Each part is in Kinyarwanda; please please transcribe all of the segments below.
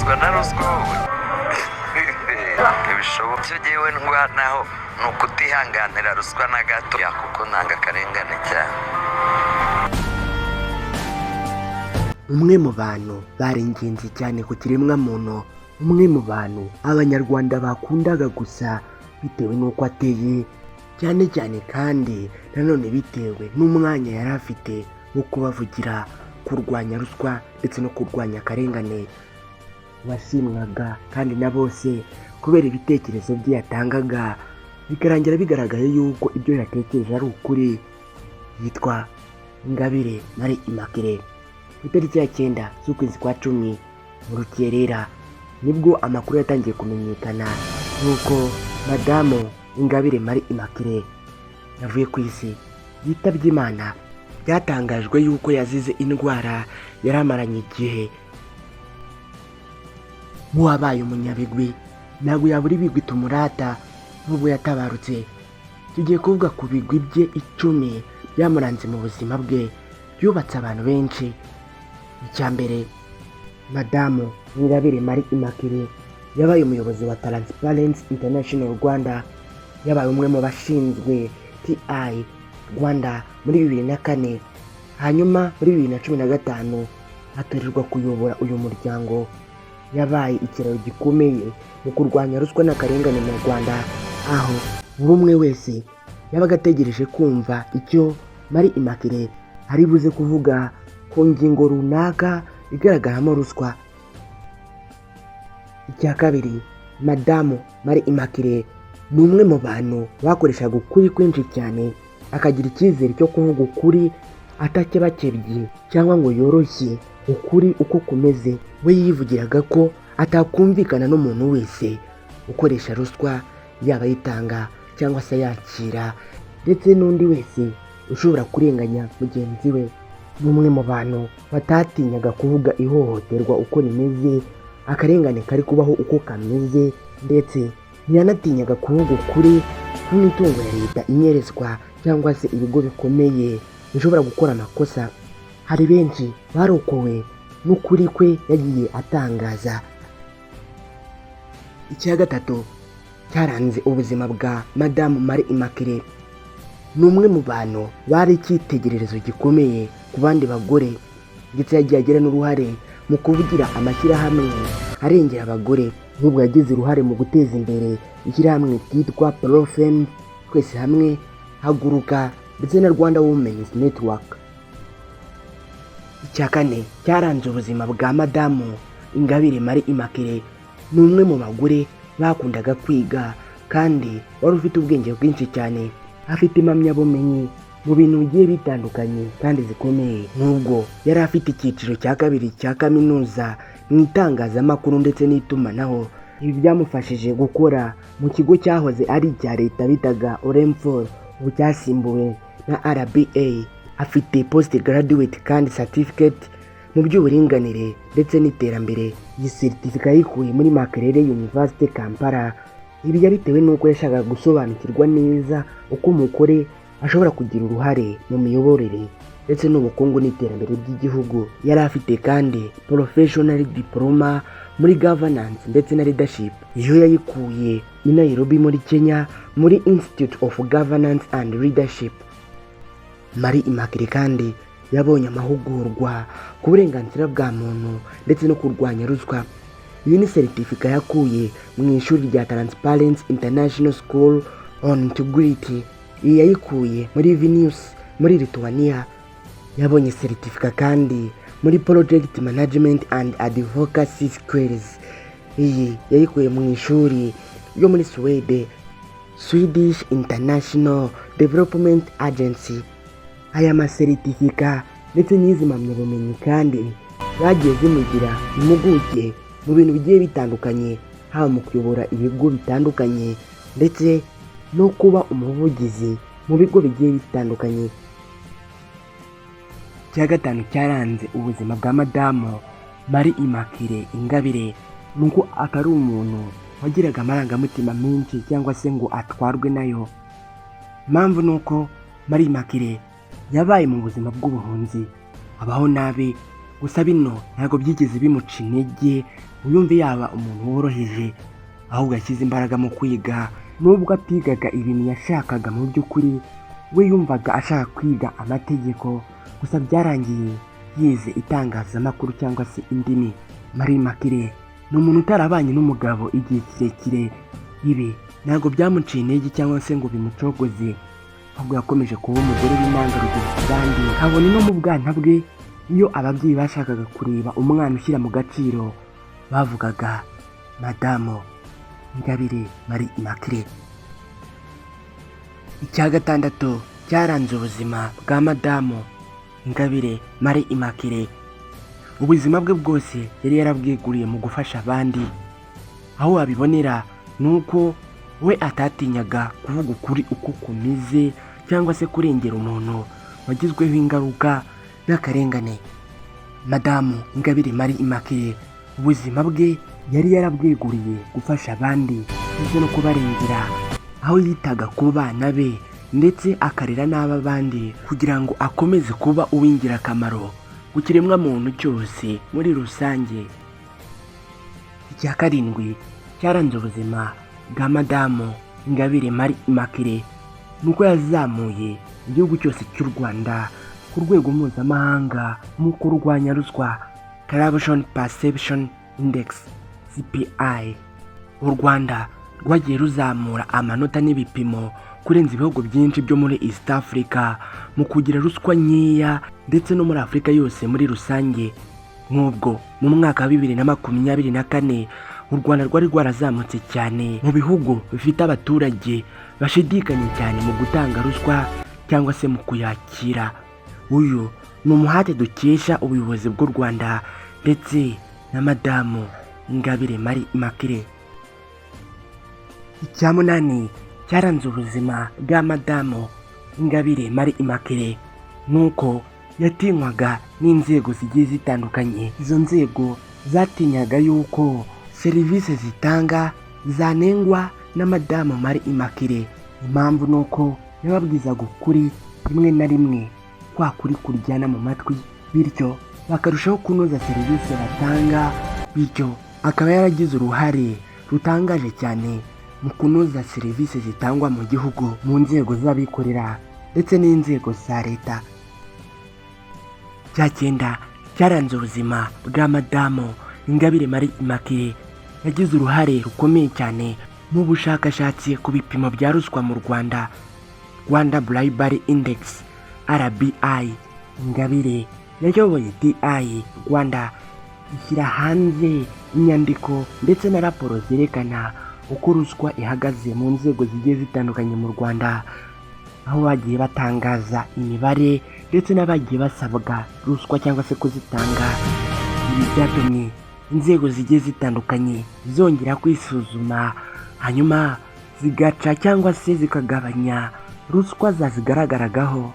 ubabazwa na ruswa wowe ntibishoboka icyo gihe ndwanaho ni ukutihanganira ruswa na gato kuko nanga akarengane cyane. umwe mu bantu bari ingenzi cyane ku kiremwa muntu, umwe mu bantu abanyarwanda bakundaga gusa bitewe n'uko ateye, cyane cyane kandi nanone bitewe n'umwanya yari afite wo kubavugira, kurwanya ruswa ndetse no kurwanya akarengane. Washimwaga kandi na bose kubera ibitekerezo bye yatangaga, bikarangira bigaragaye yuko ibyo yatekereje ari ukuri. Yitwa Ingabire Immaculee. Ku itariki ya 9 z'ukwezi kwa 10 mu rukerera nibwo amakuru yatangiye kumenyekana nuko madamu Ingabire Immaculee yavuye ku isi, yitabye Imana. Byatangajwe yuko yazize indwara yari amaranye igihe. Muwabaye umunyabigwi ntabwo yabura ibigwi tumurata n'ubwo yatabarutse. Tugiye kuvuga ku bigwi bye 10 byamuranze mu buzima bwe, byubatse abantu benshi. Icya mbere, madamu Ingabire Immaculee yabaye umuyobozi wa Transparency International Rwanda, yabaye umwe mu bashinzwe TI Rwanda muri 2004. Hanyuma muri 2015 atorerwa kuyobora uyu muryango. Yabaye ikiraro gikomeye mu kurwanya ruswa n'akarengane mu Rwanda, aho buri umwe wese yabaga ategereje kumva icyo Immaculee ari buze kuvuga ku ngingo runaka igaragaramo ruswa. Icya kabiri, madamu Immaculee ni umwe mu bantu bakoreshaga ukuri kwinshi cyane, akagira icyizere cyo kuvuga ukuri atakebakebye cyangwa ngo yoroshye ukuri uko kumeze. We yivugiraga ko atakumvikana n'umuntu wese ukoresha ruswa, yaba ayitanga cyangwa se yakira, ndetse n'undi wese ushobora kurenganya mugenzi we. Ni umwe mu bantu batatinyaga kuvuga ihohoterwa uko rimeze, akarengane kari kubaho uko kameze, ndetse ntiyanatinyaga kuvuga ukuri ku mitungo ya leta inyerezwa cyangwa se ibigo bikomeye bishobora gukora amakosa. Hari benshi barokowe n'ukuri kwe yagiye atangaza. Icya gatatu cyaranze ubuzima bwa madamu Immaculee, ni umwe mu bantu bari icyitegererezo gikomeye ku bandi bagore, ndetse yagiye agira n'uruhare mu kuvugira amashyirahamwe arengera abagore. Nk'ubwo yagize uruhare mu guteza imbere ishyirahamwe ryitwa Profem, Twese Hamwe, Haguruka ndetse na Rwanda Women's Network. Icya kane cyaranze ubuzima bwa madamu Ingabire Immaculee, ni umwe mu bagore bakundaga kwiga kandi wari ufite ubwenge bwinshi cyane, afite impamyabumenyi mu bintu bigiye bitandukanye kandi zikomeye. Nubwo yari afite icyiciro cya 2 cya kaminuza mu itangazamakuru ndetse n'itumanaho, ibi byamufashije gukora mu kigo cyahoze ari icya leta bitaga Oremfor, ubu cyasimbuwe na RBA. Afite post graduate kandi certificate mu by'uburinganire ndetse n'iterambere. Iyi certificate yikuye muri Makerere University Kampala. Ibi yabitewe n'uko yashakaga gusobanukirwa neza uko umugore ashobora kugira uruhare mu miyoborere ndetse n'ubukungu n'iterambere ry'igihugu. Yari afite kandi professional diploma muri governance ndetse na leadership. Iyo yayikuye i Nairobi muri Kenya muri Institute of Governance and Leadership. Immaculee kandi yabonye amahugurwa ku burenganzira bwa muntu ndetse no kurwanya ruswa. Iyi ni certificate yakuye mu ishuri rya Transparency International School on Integrity. Iyi yayikuye muri Vilnius muri Lithuania. Yabonye certificate kandi muri Project Management and Advocacy Skills. Iyi yayikuye mu ishuri ryo muri Swedish International Development Agency. Aya certificate ndetse n'izi mpamyabumenyi kandi zagiye zimugira impuguke mu bintu bigiye bitandukanye, haba mu kuyobora ibigo bitandukanye ndetse no kuba umuvugizi mu bigo bigiye bitandukanye. Icya gatanu cyaranze ubuzima bwa madamu Immaculee Ingabire nuko atari umuntu wagiraga amarangamutima menshi cyangwa se ngo atwarwe nayo. Impamvu nuko Immaculee yabaye mu buzima bw'ubuhunzi, abaho nabi gusa bino ntabwo byigeze bimuca intege uyumve yaba umuntu woroheje, ahubwo yashyize imbaraga mu kwiga. Nubwo atigaga ibintu yashakaga, mu by'ukuri we yumvaga ashaka kwiga amategeko, gusa byarangiye yize itangazamakuru cyangwa se indimi. Immaculee ni umuntu utarabanye n'umugabo igihe kirekire. Ibi ntabwo byamuciye intege cyangwa se ngo bimucogoze, ahubwo yakomeje kuba umugore w'intangarugero ku bandi. Kabone no mu bwana bwe, iyo ababyeyi bashakaga kureba umwana ushyira mu gaciro, bavugaga Madamu Ingabire Immaculee. Icya gatandatu cyaranze ubuzima bwa Madamu Ingabire Immaculee. Ubuzima bwe bwose yari yarabweguriye mu gufasha abandi. Aho wabibonera nuko we atatinyaga kuvuga ukuri uko kumeze cyangwa se kurengera umuntu wagizweho ingaruka n'akarengane. Madamu Ingabire Immaculee ubuzima bwe yari yarabweguriye gufasha abandi ndetse no kubarengera, aho yitaga ku bana be ndetse akarera n'aba bandi kugira ngo akomeze kuba uw'ingirakamaro ku kiremwa muntu cyose muri rusange. Icya karindwi cyaranze ubuzima bwa Madamu Ingabire Immaculee nuko yazamuye igihugu cyose cy'u Rwanda ku rwego mpuzamahanga mu kurwanya ruswa, Corruption Perception Index CPI. U Rwanda rwagiye ruzamura amanota n'ibipimo kurenza ibihugu byinshi byo muri East Africa mu kugira ruswa nkeya ndetse no muri Afurika yose muri rusange. Nk'ubwo mu mwaka wa 2024 u Rwanda rwari rwarazamutse cyane mu bihugu bifite abaturage bashidikanye cyane mu gutanga ruswa cyangwa se mu kuyakira. Uyu ni umuhate dukesha ubuyobozi bw'u Rwanda ndetse na Madamu Ingabire Immaculee. Icya munani cyaranze ubuzima bwa Madamu Ingabire Immaculee nuko yatinywaga n'inzego zigiye zitandukanye. Izo nzego zatinyaga yuko serivisi zitanga zanengwa na Madamu Immaculee. Impamvu nuko yababwizaga ukuri rimwe na rimwe, kwa kuri kuryana mu matwi, bityo bakarushaho kunoza serivisi batanga. Bityo akaba yaragize uruhare rutangaje cyane mu kunoza serivisi zitangwa mu gihugu mu nzego z'abikorera ndetse n'inzego za leta. Icya cyenda cyaranze ubuzima bwa Madamu Ingabire Immaculee. Yagize uruhare rukomeye cyane mu bushakashatsi ku bipimo bya ruswa mu Rwanda, Rwanda Bribery Index RBI. Ingabire yayoboye DI Rwanda ishyira hanze inyandiko ndetse na raporo zerekana uko ruswa ihagaze mu nzego zigiye zitandukanye mu Rwanda, aho bagiye batangaza imibare ndetse n'abagiye basabwa ruswa cyangwa se kuzitanga. Ibi byatumye inzego zigiye zitandukanye zongera kwisuzuma, hanyuma zigaca cyangwa se zikagabanya ruswa zazigaragaragaho.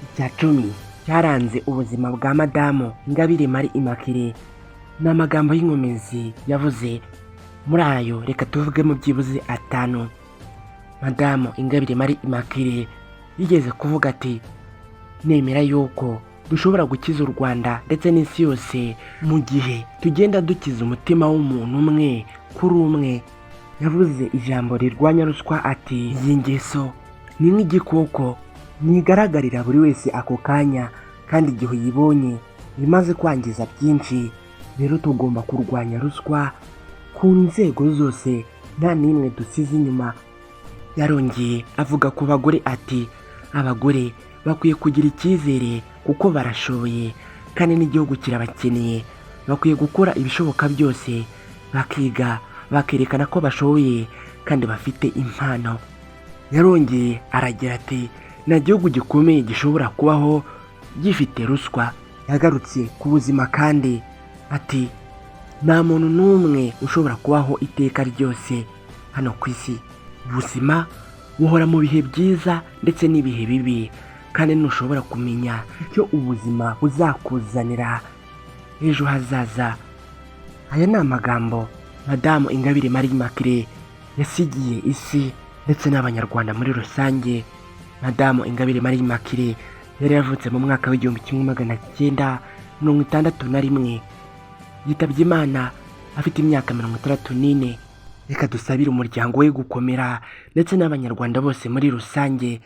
Icya cumi cyaranze ubuzima bwa Madamu Ingabire Immaculee ni amagambo y'inkomezi yavuze. Muri ayo reka tuvuge mu byibuze atanu. Madamu Ingabire Immaculee yigeze kuvuga ati, nemera yuko dushobora gukiza u Rwanda ndetse n'isi yose mu gihe tugenda dukiza umutima w'umuntu umwe kuri umwe. Yavuze ijambo rirwanya ruswa ati, iyi ngeso ni nk'igikoko ntigaragarira buri wese ako kanya, kandi igihe uyibonye imaze kwangiza byinshi. Rero tugomba kurwanya ruswa ku nzego zose, nta n'imwe dusize inyuma. Yarongeye avuga ku bagore ati, abagore bakwiye kugira icyizere kuko barashoboye kandi n'igihugu kirabakeneye. Bakwiye gukora ibishoboka byose, bakiga, bakerekana ko bashoboye kandi bafite impano. Yarongeye aragira ati, nta gihugu gikomeye gishobora kubaho gifite ruswa. Yagarutse ku buzima kandi ati, nta muntu n'umwe ushobora kubaho iteka ryose hano ku isi. Ubuzima buhora mu bihe byiza ndetse n'ibihe bibi, kandi ntushobora kumenya icyo ubuzima buzakuzanira ejo hazaza. Aya ni amagambo Madamu Ingabire Immaculee yasigiye isi ndetse n'abanyarwanda muri rusange. Madamu Ingabire Immaculee yari yavutse mu mwaka w'1961 yitabye Imana afite imyaka 64. Reka dusabire umuryango we gukomera ndetse n'abanyarwanda bose muri rusange.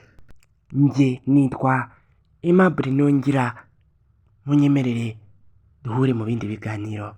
Njye nitwa Aimableniyongira, munyemerere duhure mu bindi biganiro.